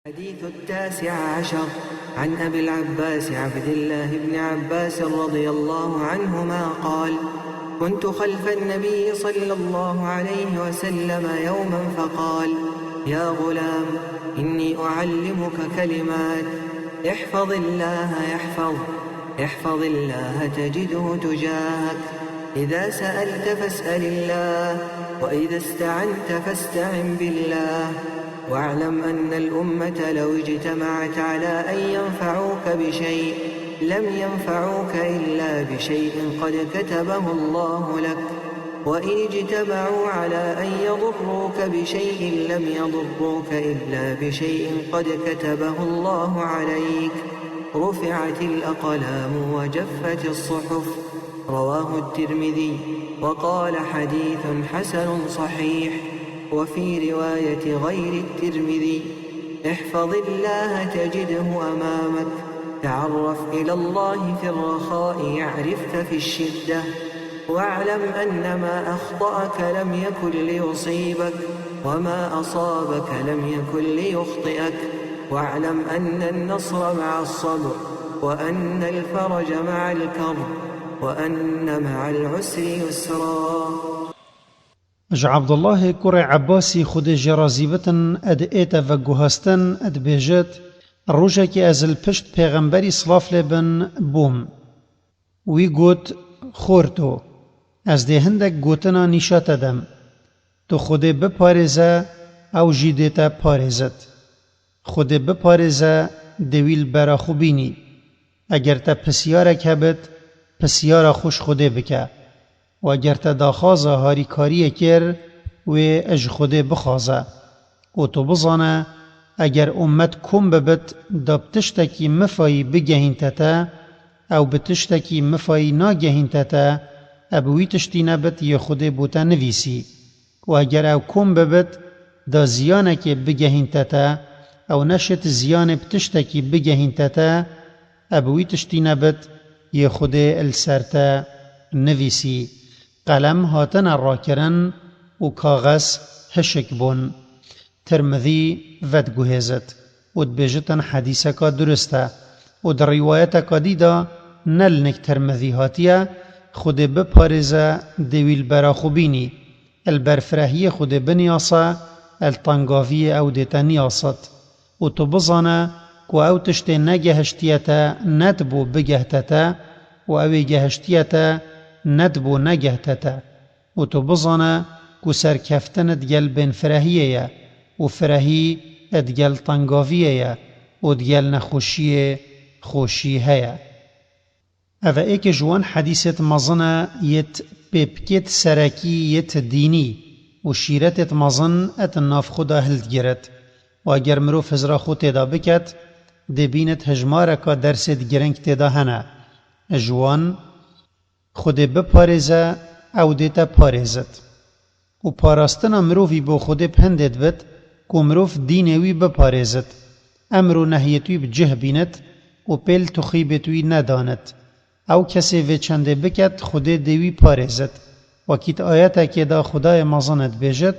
الحديث 19 عن أبي العباس عبد الله بن عباس رضي الله عنهما قال: كنت خلف النبي صلى الله عليه وسلم يوما فقال: يا غلام، إني أعلمك كلمات، احفظ الله احفظ الله تجده تجاهك، إذا سألت فاسأل الله، وإذا استعنت فاستعن بالله، واعلم أن الأمة لو اجتمعت على أن ينفعوك بشيء لم ينفعوك إلا بشيء قد كتبه الله لك، وإن اجتمعوا على أن يضروك بشيء لم يضروك إلا بشيء قد كتبه الله عليك، رفعت الأقلام وجفت الصحف. رواه الترمذي وقال: حديث حسن صحيح. وفي رواية غير الترمذي: احفظ الله تجده أمامك، تعرف إلى الله في الرخاء يعرفك في الشدة، واعلم أن ما أخطأك لم يكن ليصيبك، وما أصابك لم يكن ليخطئك، واعلم أن النصر مع الصبر، وأن الفرج مع الكرب، وأن مع العسر يسرا. عبد الله كري عباسي خود جرازيبتن اد ايتا و گوهستن اد بيجت روجه كي ازل پشت پیغمبری صلاف لبن بوم وی گوت خورتو از ده هندک گوتنا نیشات دم تو خود بپارزه او جیدتا پارزت خود بپارزه دویل برا خوبینی اگر تا پسیاره کبت پسیاره خوش خوده بکه و اگر تا داخازه هاری کاری کر و اج خوده بخازه و تو بزانه اگر امت کم ببت دا بتشتکی مفایی بگهین تتا او بتشتکی مفایی ناگهین تتا ابوی تشتی نبت یا خوده بوتا نویسی و اگر او کم ببت دا زیانه که بگهین تتا او نشت زیانه بتشتکی بگهین تتا ابوی تشتی نبت یا خوده السرتا نویسی قلم هاتن راکرن و کاغذ هشک بون. ترمذی ود گوهزت و دبیجتن حدیثه که درسته و در روایت که دیده نلنک ترمذی هاتیه خود بپارزه دویل برا خوبینی البرفرهی خود بنیاسه الطنگاوی او دیتا نیاست و تو بزانه که او تشتی نگهشتیتا ندبو بگهتتا و اوی گهشتیتا ندبو نگهتتا و تو بزانه که سرکفتن ادگل بین فرهیه و فرهی ادگل طنگاویه و ادگل نخوشیه خوشی هیا. اوه ایک جوان حدیثت مزنه یت پیپکت سرکی یت دینی و شیرتت مزن ات ناف خدا هلد گرد و اگر مرو فزرا خود تیدا بکت دبینت هجماره که درست گرنگ تیدا هنه جوان خود بپارزه او دیتا پارزت و پاراستنا مروفی بو خود پندید بد که مروف دینوی بپارزت امرو نهیتوی بجه بیند و پیل تخیبتوی نداند او کسی وی چنده بکت خود دیوی پارزت و کیت آیتا که دا خدای مزاند بیجد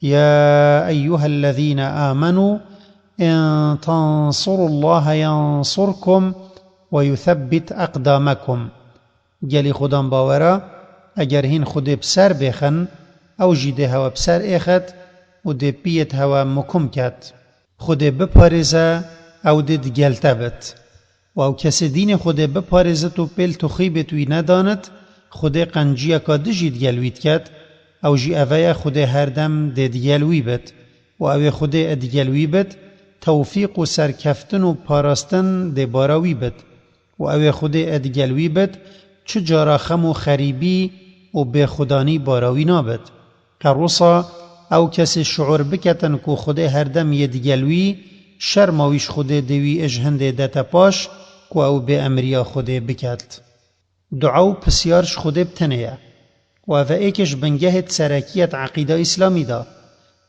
یا ایوها الذین آمنوا ان تنصروا الله ینصركم و یثبت اقدامکم گلی خودم باورا اگر هین خود بسر بخن او جیده هوا بسر ایخد و ده پیت هوا مکم کد خود بپارزه او ده گلته بد و او کسی دین خود بپارزه تو پیل تخیبت وی نداند خود قنجیه که ده جید گلوید کد او جی اوه خود هر دم ده گلوی بد و او خود ادگلوی بد توفیق و سرکفتن و پاراستن ده باراوی بد و او خود ادگلوی بد چجارا خم و خریبی و به خدانی باراوی نابد که روسا او کسی شعور بکتن که خود هر دم یدگلوی شرماویش خود دوی اجهنده دتا پاش که او به امریا خود بکت دعاو پسیارش خود بتنه و او ایکش بنگهت سرکیت عقیده اسلامی دا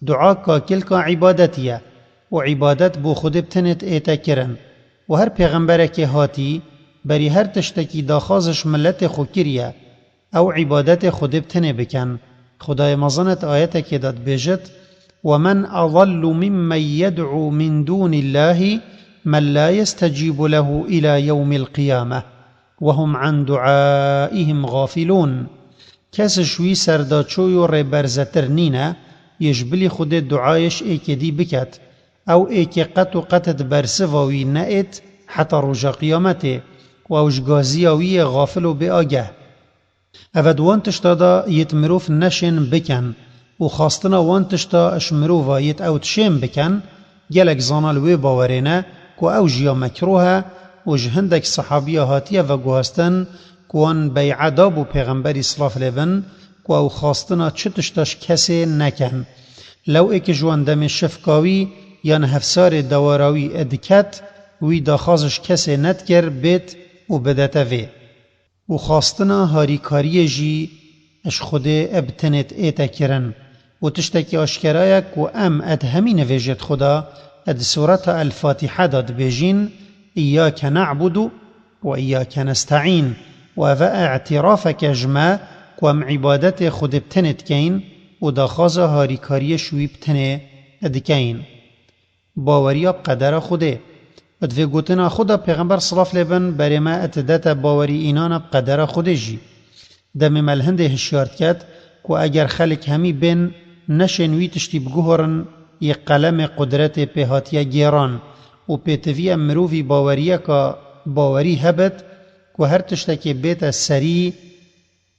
دعا کاکل که عبادتیه و عبادت بو خود بتنت ایتا کرن و هر پیغمبره که هاتی بری هر تشتکی داخازش ملت خو کریه او عبادت خود بتنه بکن خدای مزانت آیت که داد بیجت ومن أضل ممن يدعو من دون الله من لا يستجيب له إلى يوم القيامة وهم عن دعائهم غافلون. کس شوی سرداچوی و ریبرزتر نینه یجبلی خود دعایش ایک دی بکت او ایک قط و قطت برسواوی نئت حتی رجا قیامته و اوشگازیاوی غافل و به آگه. اود وانتشتا دا یت مروف نشن بکن و خواستنا وانتشتا اش مروفا یت او تشم بکن گلک زانال وی باورینه که او جیا مکروه و جهندک صحابیه هاتیه و گوهستن کوان بیع دابو پیغمبری صلاف لبن که او خواستنا چتشتاش کسی نکن. لو ایک جوان دم شفکاوی یا نهفسار دواراوی ادکت وی داخازش کسی ندکر بیت و بدتوی. و خواستنا هاریکاری جی اش خود ابتنت ایتا کرن و تشتکی اشکرایه که ام اد همین ویجت خدا اد سورة الفاتحه داد بیجین ایاک نعبد و ایاک نستعین و او اعترافک جمع که ام عبادت خود ابتنت کین و داخاز هاریکاری شوی ابتنه ادکین. باوریا بقدر خوده ادوی گوتنا خدا پیغمبر صلاف لبن بری ما اتدت باوری اینانا بقدر خوده جی. دم ملهنده هشیارت کد که اگر خلق همی بین نشنوی تشتی بگوهرن یک قلم قدرت پیهاتیه گیران و پیتوی مروفی باوریه که باوری هبت که هر تشتکی بیت سری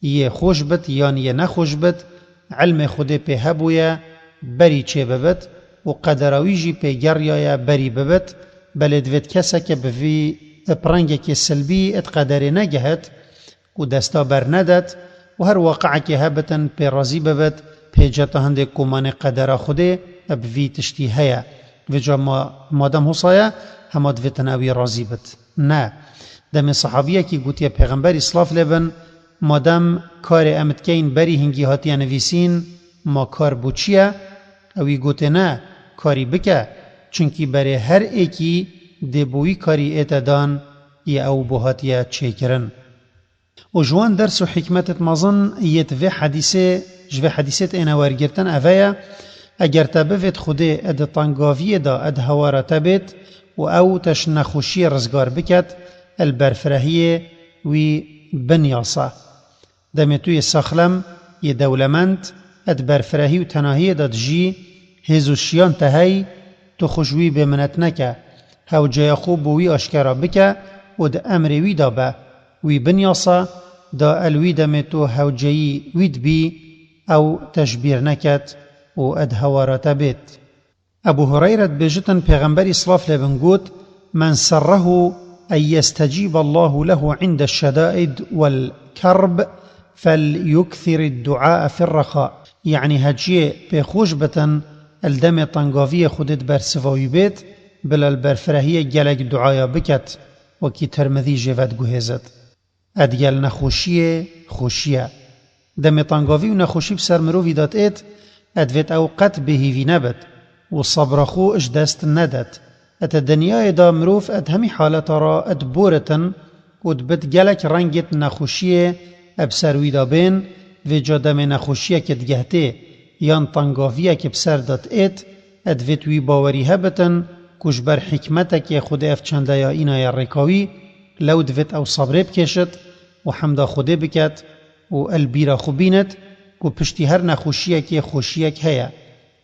یه خوش بد یان یه نخوش بد علم خود پی هبویه بری چه ببد و قدراوی جی پی گریه بری ببد بلدوید کسا که بوی پرنگه که سلبی ات قدر نگهد و دستا بر ندد و هر واقعه که هبتن پی رازی ببد پی جتا هنده کمان قدر خوده بوی تشتی هیا و جا مادم حصایه همه دویتن اوی رازی بد. نه دم صحابیه که گوتیه پیغمبر اصلاف لبن مادم کار امتکین بری هنگی هاتیه نویسین ما کار بوچیه اوی گوته نه کاری بکه چونکی برای هر ایکی دبوی کاری اتدان یا او بوهاتیه چه کرن. و جوان درس و حکمتت مازن یتوی حدیثت اینا ورگرتن اویا اگر تبفت خوده اد تنگاوی دا اد هوارا تبت و او تش نخوشی رزگار بکت البرفرهی وی بنیاسا. دمتوی ساخلم ی دولمند اد برفرهی و تناهی داد جی هزوشیان تهی تو خوشوی بمنت نکه هاو جای خوب وی اشکرا بکه و دا امروی دا با وی بنیاسا دا الوی دمتو هاو جایی وید بی او تشبیر نکت و اد هوارات بیت. ابو هريرة بجتن پیغمبر اصلاف لبن گوت من سره أن يستجيب الله له عند الشدائد والكرب فليكثر الدعاء في الرخاء. يعني هجيه بخوش بتن الدم طنقافية خودت برسفاوي بيت بلا البرفرهية جلق دعايا بكت وكي ترمذي جيفت جهزت اديال نخوشيه خوشيه دم طنقافي ونخوشي بسر مروفي دات ايت ادفت اوقات بهيفي نبت والصبر خو اش دست ندت ات الدنيا دا مروف اد همي حالة را اد بورتن ودبت جلق رنگت نخوشيه ابسروي دا بين و جا دم نخوشيه كت جهته یان طنگافیه که بسر داد ایت ادویت وی باوری هبتن کش بر حکمته که خود افچنده یا اینا یا رکاوی لو دویت او صبره بکشد و حمده خوده بکد و البیره خوبیند و پشتی هر نخوشیه که خوشیه که هیا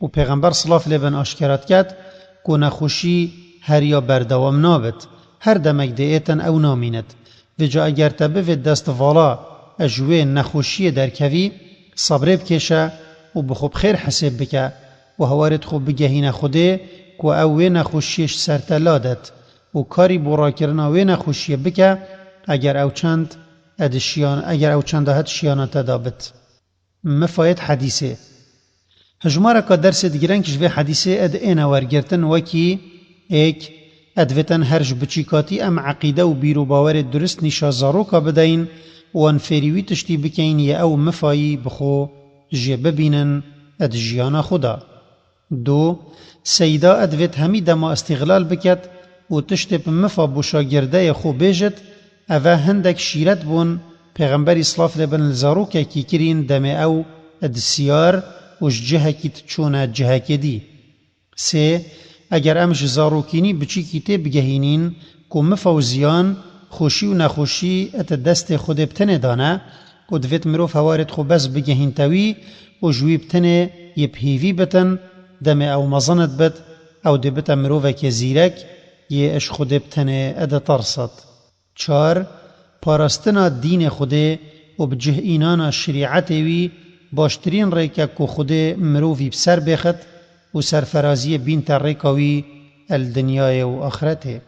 و پیغمبر صلاف لبن آشکرات کد که نخوشی هر یا بردوام نابد هر دمک ده ایتن او نامیند و جا اگر تبوید دست والا اجوه نخوشی در کوی صبره بکشه و بخوب خیر حساب بکه و هوارد خوب بگهین خوده که او نخوشیش سرتلادت و کاری برا کرنا و نخوشی بکه اگر او چند هد شیانت دابت. مفاید حدیثه هجماره که درس دگرن کشوه حدیثه اد اینا ورگرتن وکی ایک ادویتن هرج بچیکاتی ام عقیده و بیرو باور درست نشازارو که بدین و انفریوی تشتی بکین یا او مفایی بخو جه ببینن اد جیانا خدا. دو سیدا ادویت همی دما استغلال بکد و تشتی بمفا بوشاگرده خو بیجد اوه هندک شیرت بون پیغمبر اصلاف لبن الزارو که کی کرین دم او اد سیار و جهکی تچونه جهکی دی. سه اگر امش زاروکینی بچی کیته بگهینین که مفوزیان خوشی و نخوشی ات دست خود بتنه دانه و دویت مروف هوارد خو بس بگهین تاوی و جوی بتنه یه بهیوی بتن دم او مزند بد او دی بتا مروفه که زیرک یه اش خود بتنه اد ترصد. چار پارستنا دین خوده و بجه اینانا شریعت وی باشترین ریکه که خود مروفی بسر بخد و سرفرازی بین تر ریکاوی الدنیای و آخرته.